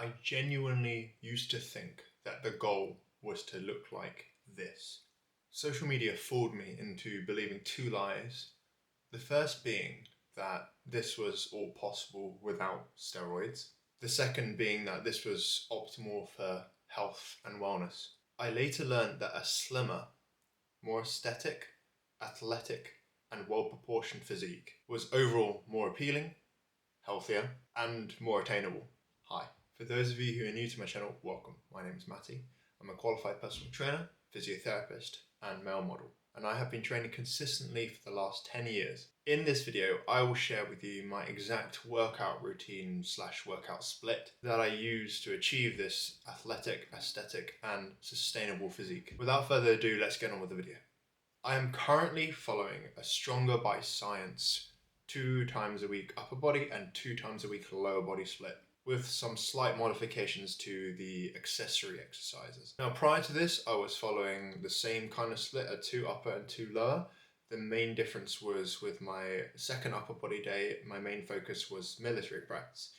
I genuinely used to think that the goal was to look like this. Social media fooled me into believing two lies. The first being that this was all possible without steroids. The second being that this was optimal for health and wellness. I later learned that a slimmer, more aesthetic, athletic, and well proportioned physique was overall more appealing, healthier, and more attainable. Hi. For those of you who are new to my channel, welcome. My name is Matty. I'm a qualified personal trainer, physiotherapist, and male model, and I have been training consistently for the last 10 years. In this video, I will share with you my exact workout routine / workout split that I use to achieve this athletic, aesthetic, and sustainable physique. Without further ado, let's get on with the video. I am currently following a Stronger by Science 2 times a week upper body and 2 times a week lower body split, with some slight modifications to the accessory exercises. Now, prior to this, I was following the same kind of split at 2 upper and 2 lower. The main difference was with my second upper body day, my main focus was military press.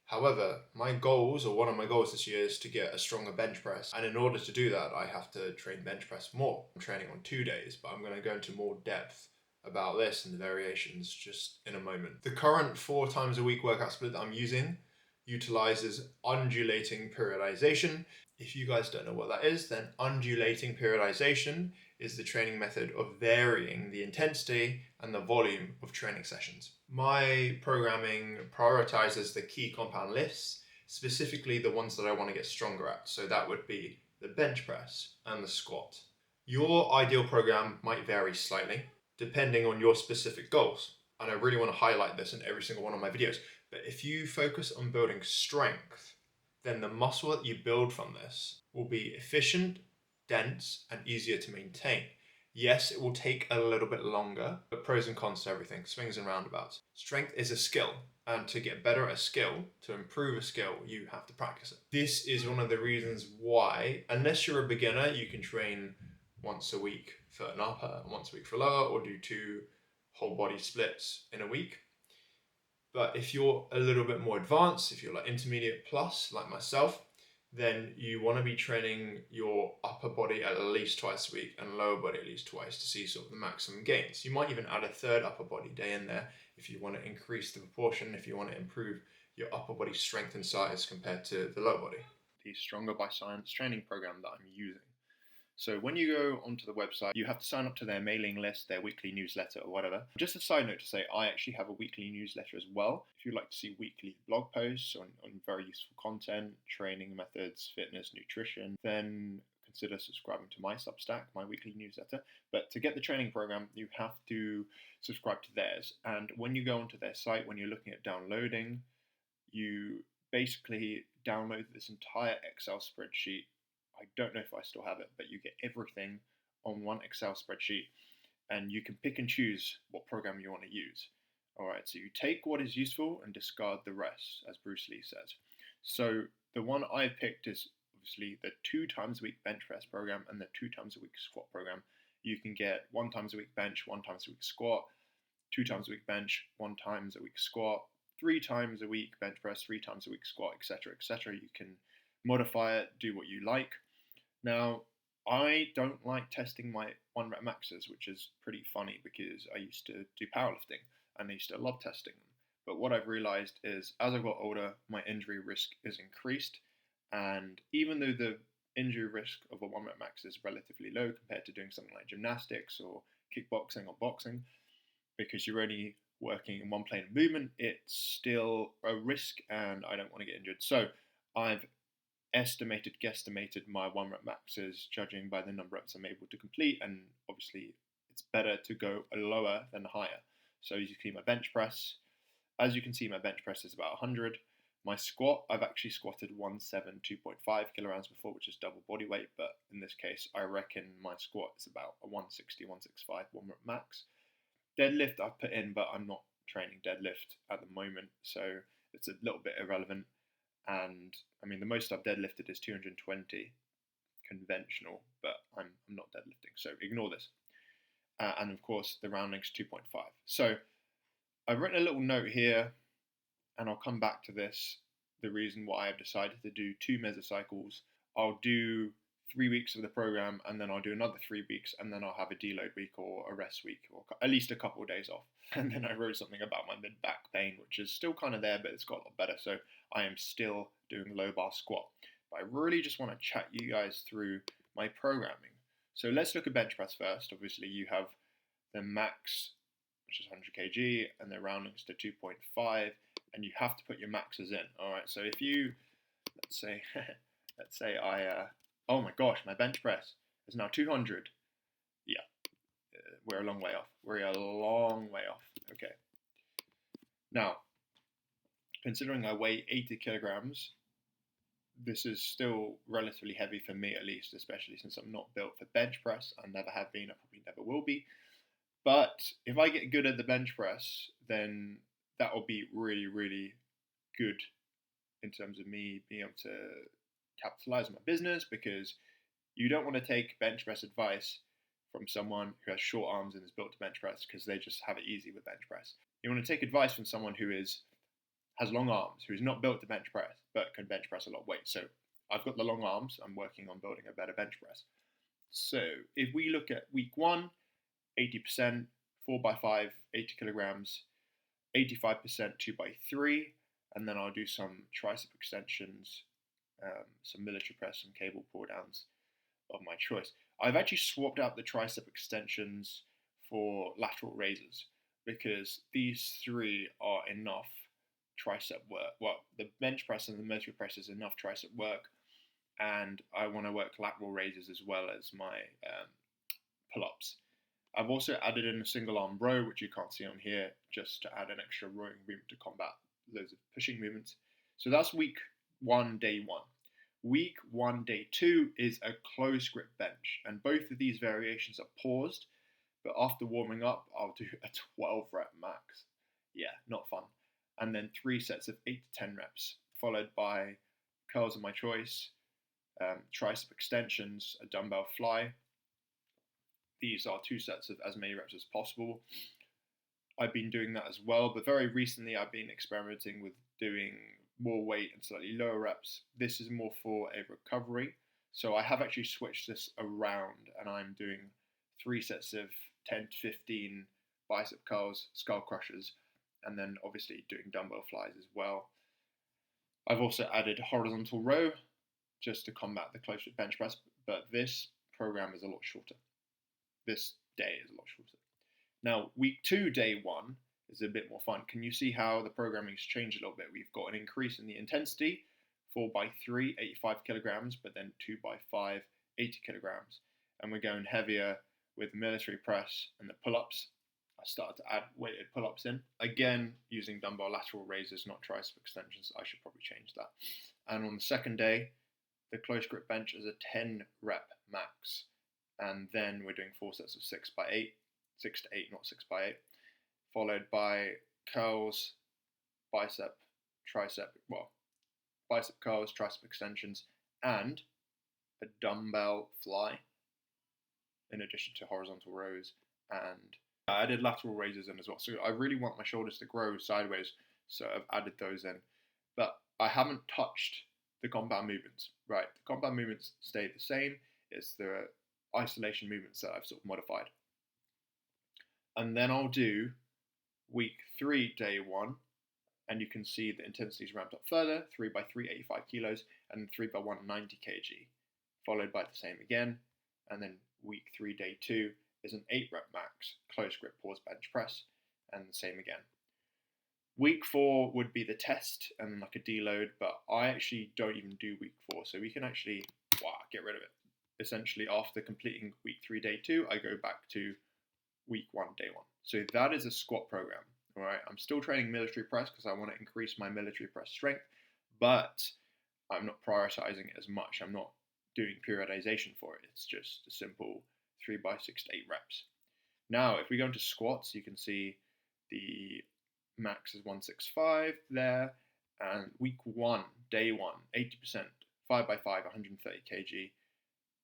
However, my goals, or one of my goals this year, is to get a stronger bench press. And in order to do that, I have to train bench press more. I'm training on 2 days, but I'm going to go into more depth about this and the variations just in a moment. The current 4 times a week workout split that I'm using utilizes undulating periodization. If you guys don't know what that is, then undulating periodization is the training method of varying the intensity and the volume of training sessions. My programming prioritizes the key compound lifts, specifically the ones that I want to get stronger at. So that would be the bench press and the squat. Your ideal program might vary slightly depending on your specific goals. And I really want to highlight this in every single one of my videos. But if you focus on building strength, then the muscle that you build from this will be efficient, dense, and easier to maintain. Yes, it will take a little bit longer, but pros and cons to everything, swings and roundabouts. Strength is a skill, and to get better at a skill, to improve a skill, you have to practice it. This is one of the reasons why, unless you're a beginner, you can train once a week for an upper and once a week for lower, or do 2 whole body splits in a week. But if you're a little bit more advanced, if you're like intermediate plus, like myself, then you want to be training your upper body at least twice a week and lower body at least twice to see sort of the maximum gains. You might even add a third upper body day in there if you want to increase the proportion, if you want to improve your upper body strength and size compared to the lower body. The Stronger by Science training program that I'm using. So when you go onto the website, you have to sign up to their mailing list, their weekly newsletter or whatever. Just a side note to say, I actually have a weekly newsletter as well. If you'd like to see weekly blog posts on very useful content, training methods, fitness, nutrition, then consider subscribing to my Substack, my weekly newsletter. But to get the training program, you have to subscribe to theirs. And when you go onto their site, when you're looking at downloading, you basically download this entire Excel spreadsheet. I don't know if I still have it, but you get everything on one Excel spreadsheet and you can pick and choose what program you want to use. All right, so you take what is useful and discard the rest, as Bruce Lee says. So the one I picked is obviously the 2 times a week bench press program and the 2 times a week squat program. You can get 1 times a week bench, 1 times a week squat, 2 times a week bench, 1 times a week squat, 3 times a week bench press, 3 times a week squat, etc., etc. You can modify it, do what you like. Now, I don't like testing my 1 rep maxes, which is pretty funny because I used to do powerlifting and I used to love testing them. But what I've realized is as I got older, my injury risk is increased. And even though the injury risk of a 1 rep max is relatively low compared to doing something like gymnastics or kickboxing or boxing, because you're only working in one plane of movement, it's still a risk and I don't want to get injured. So I've guesstimated my 1 rep maxes, judging by the number of reps I'm able to complete, and obviously it's better to go lower than higher. So as you can see, my bench press, my bench press is about 100. My squat, I've actually squatted 172.5 kilograms before, which is double body weight, but in this case, I reckon my squat is about a 160, 165 1 rep max. Deadlift I've put in, but I'm not training deadlift at the moment, so it's a little bit irrelevant. And I mean, the most I've deadlifted is 220 conventional, but I'm not deadlifting, so ignore this. And of course, the rounding's 2.5. So I've written a little note here, and I'll come back to this. the reason why I've decided to do 2 mesocycles. I'll do 3 weeks of the program, and then I'll do another 3 weeks, and then I'll have a deload week or a rest week, or at least a couple of days off. And then I wrote something about my mid back pain, which is still kind of there, but it's got a lot better. So I am still doing low bar squat. But I really just want to chat you guys through my programming. So let's look at bench press first. Obviously, you have the max, which is 100 kg, and the roundings to 2.5, and you have to put your maxes in. All right. So if you, let's say oh my gosh, my bench press is now 200. Yeah, we're a long way off. We're a long way off. Okay. Now, considering I weigh 80 kilograms, this is still relatively heavy for me, at least, especially since I'm not built for bench press. I never have been. I probably never will be. But if I get good at the bench press, then that will be really, really good in terms of me being able to capitalize on my business, because you don't want to take bench press advice from someone who has short arms and is built to bench press because they just have it easy with bench press. You want to take advice from someone who has long arms, who's not built to bench press, but can bench press a lot of weight. So I've got the long arms. I'm working on building a better bench press. So if we look at week 1, 80%, 4x5, 80 kilograms, 85%, 2x3, and then I'll do some tricep extensions, some military press, some cable pull downs of my choice. I've actually swapped out the tricep extensions for lateral raises because these 3 are enough tricep work. Well, the bench press and the military press is enough tricep work, and I want to work lateral raises as well as my pull-ups. I've also added in a single arm row, which you can't see on here, just to add an extra rowing movement to combat loads of pushing movements. So that's week 1, day 1. Week 1, day 2 is a close grip bench, and both of these variations are paused, but after warming up, I'll do a 12 rep max. Yeah, not fun. And then 3 sets of 8 to 10 reps, followed by curls of my choice, tricep extensions, a dumbbell fly. These are 2 sets of as many reps as possible. I've been doing that as well, but very recently I've been experimenting with doing more weight and slightly lower reps. This is more for a recovery. So I have actually switched this around, and I'm doing 3 sets of 10 to 15 bicep curls, skull crushers, and then obviously doing dumbbell flies as well. I've also added horizontal row just to combat the close grip bench press, but this program is a lot shorter. This day is a lot shorter. Now, week 2, day 1 is a bit more fun. Can you see how the programming's changed a little bit? We've got an increase in the intensity, 4x3, 85 kilograms, but then 2x5, 80 kilograms. And we're going heavier with military press and the pull-ups. I started to add weighted pull-ups in. Again, using dumbbell lateral raises, not tricep extensions. I should probably change that. And on the second day, the close grip bench is a 10 rep max. And then we're doing 4 sets of 6x8, 6 to 8, not 6x8, followed by curls, bicep curls, tricep extensions, and a dumbbell fly, in addition to horizontal rows. And I added lateral raises in as well. So I really want my shoulders to grow sideways, so I've added those in. But I haven't touched the compound movements, right? The compound movements stay the same. It's the isolation movements that I've sort of modified. And then I'll do week 3, day 1, and you can see the intensity's ramped up further, 3x3, 85 kilos, and 3x1, 90 kg, followed by the same again. And then week 3, day 2 is an 8 rep max, close grip pause bench press, and the same again. Week 4 would be the test and then like a deload, but I actually don't even do week 4, so we can actually get rid of it. Essentially, after completing week 3, day 2, I go back to week 1, day 1. So that is a squat program. All right, I'm still training military press because I want to increase my military press strength, but I'm not prioritizing it as much. I'm not doing periodization for it. It's just a simple 3x6 to 8 reps. Now, if we go into squats, you can see the max is 165 there, and week 1, day 1, 80%, 5x5, 130 kg.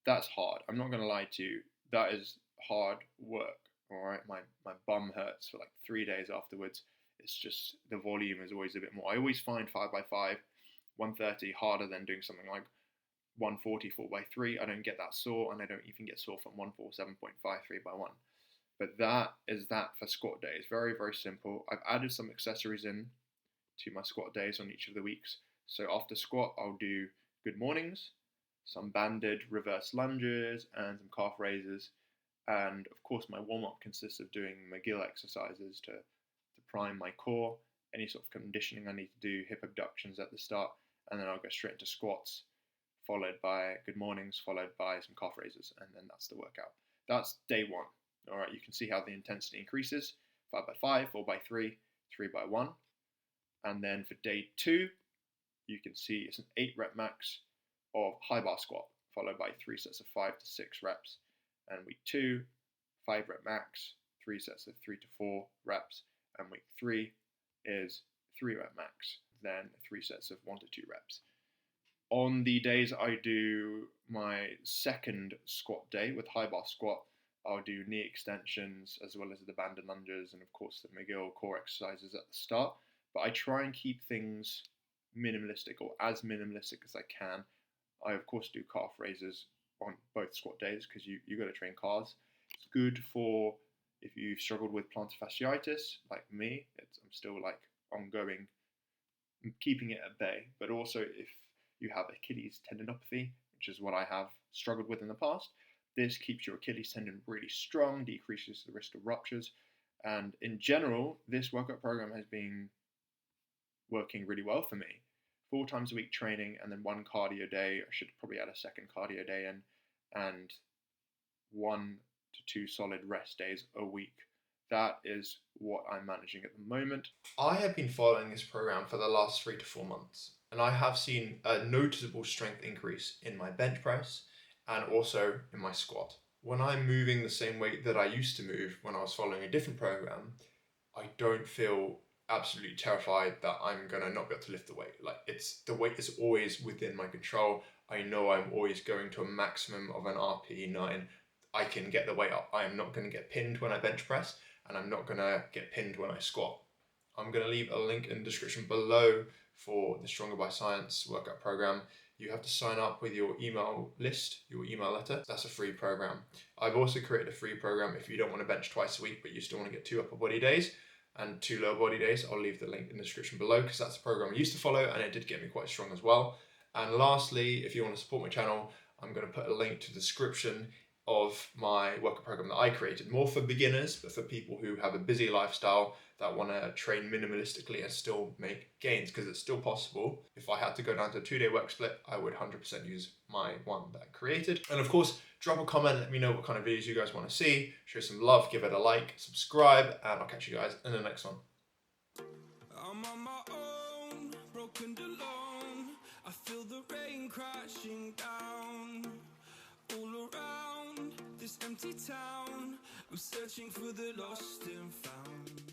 That's hard. I'm not going to lie to you. That is hard work. All right, my bum hurts for like 3 days afterwards. It's just the volume is always a bit more. I always find 5x5, 130 harder than doing something like 140 4x3. I don't get that sore, and I don't even get sore from 147.5 3x1. But that is that for squat day. It's very, very simple. I've added some accessories in to my squat days on each of the weeks. So after squat, I'll do good mornings, some banded reverse lunges, and some calf raises. And of course, my warm-up consists of doing McGill exercises to prime my core, any sort of conditioning I need to do, hip abductions at the start, and then I'll go straight into squats, followed by good mornings, followed by some calf raises, and then that's the workout. That's day one. All right, you can see how the intensity increases, 5x5, 4x3, 3x1. And then for day two, you can see it's an 8 rep max of high bar squat, followed by 3 sets of 5 to 6 reps. And week 2, 5 rep max, 3 sets of 3 to 4 reps. And week 3 is 3 rep max, then 3 sets of 1 to 2 reps. On the days I do my second squat day with high bar squat, I'll do knee extensions as well as the banded lunges and of course the McGill core exercises at the start. But I try and keep things minimalistic, or as minimalistic as I can. I of course do calf raises on both squat days because you got to train calves. It's good for if you've struggled with plantar fasciitis like me. I'm still like ongoing, keeping it at bay. But also if you have Achilles tendinopathy, which is what I have struggled with in the past, this keeps your Achilles tendon really strong, decreases the risk of ruptures, and in general, this workout program has been working really well for me. 4 times a week training and then 1 cardio day. I should probably add a second cardio day in, and 1 to 2 solid rest days a week. That is what I'm managing at the moment. I have been following this program for the last 3 to 4 months, and I have seen a noticeable strength increase in my bench press and also in my squat. When I'm moving the same weight that I used to move when I was following a different program, I don't feel absolutely terrified that I'm gonna not be able to lift the weight. Like, the weight is always within my control. I know I'm always going to a maximum of an RPE9. I can get the weight up. I am not gonna get pinned when I bench press, and I'm not gonna get pinned when I squat. I'm gonna leave a link in the description below for the Stronger by Science workout program. You have to sign up with your email list, your email letter. That's a free program. I've also created a free program if you don't want to bench twice a week, but you still want to get 2 upper body days and 2 lower body days. I'll leave the link in the description below because that's a program I used to follow and it did get me quite strong as well. And lastly, if you want to support my channel, I'm going to put a link to the description of my workout program that I created, more for beginners, but for people who have a busy lifestyle that want to train minimalistically and still make gains, because it's still possible. If I had to go down to a 2-day work split, I would 100% use my one that I created. And of course, drop a comment, let me know what kind of videos you guys want to see, show some love, give it a like, subscribe, and I'll catch you guys in the next one. I'm on my own, broken alone. I feel the rain crashing down all around this empty town. I'm searching for the lost and found.